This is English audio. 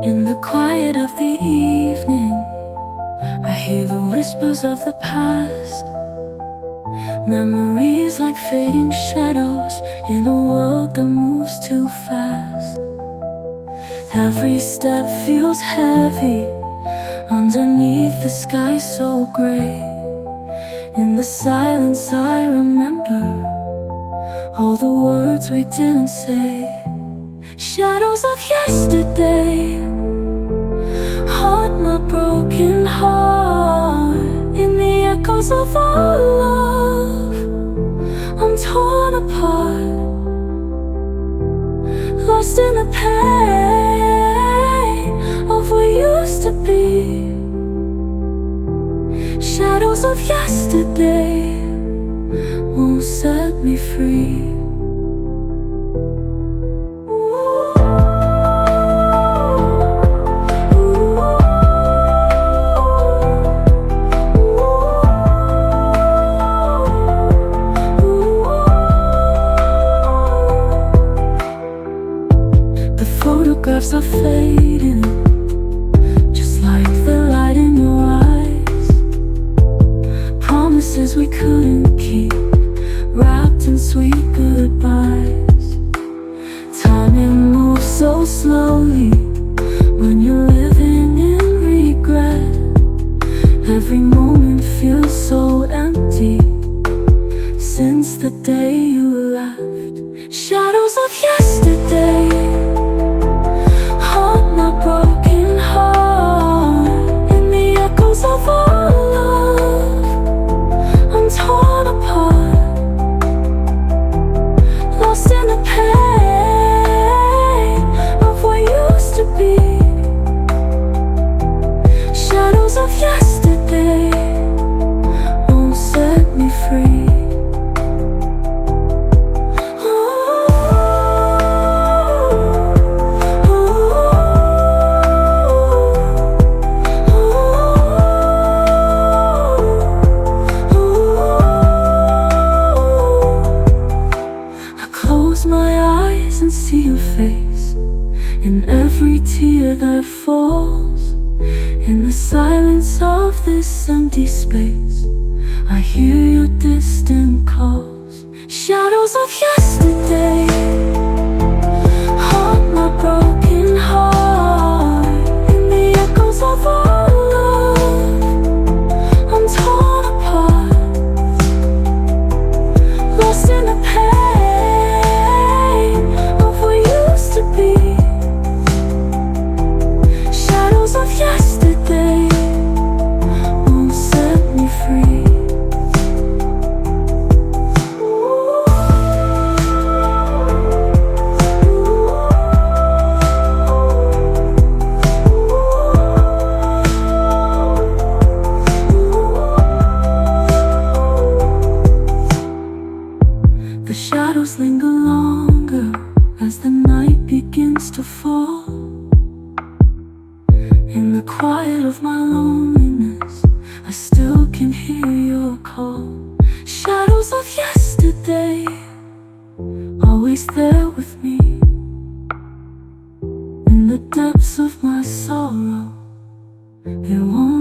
In the quiet of the evening, I hear the whispers of the past. Memories like fading shadows in a world that moves too fast. Every step feels heavy underneath the sky so gray. In the silence I remember all the words we didn't say. Shadows of yesterday haunt my broken heart. In the echoes of our love, I'm torn apart, lost in the pain of what used to be. Shadows of yesterday won't set me free. The photographs are fading, just like the light in your eyes. Promises we couldn't keep, wrapped in sweet goodbyes. Time it moves so slowly when you're living in regret. Every moment feels so empty since the day you left. Shadows of yesterday haunt my broken heart. In the echoes of our love, I'm torn apart, lost in the pain of what used to be. Shadows of yesterday won't set me free. My eyes and see your face in every tear that falls. In the silence of this empty space, I hear your distant calls. Shadows of yesterday haunt my broken heart. In the echoes of our love, I'm torn apart, lost in the pain to be. Shadows of yesterday won't set me free. The shadows linger longer as the night begins to fall. In the quiet of my loneliness, I still can hear your call. Shadows of yesterday, always there with me. In the depths of my sorrow, it won't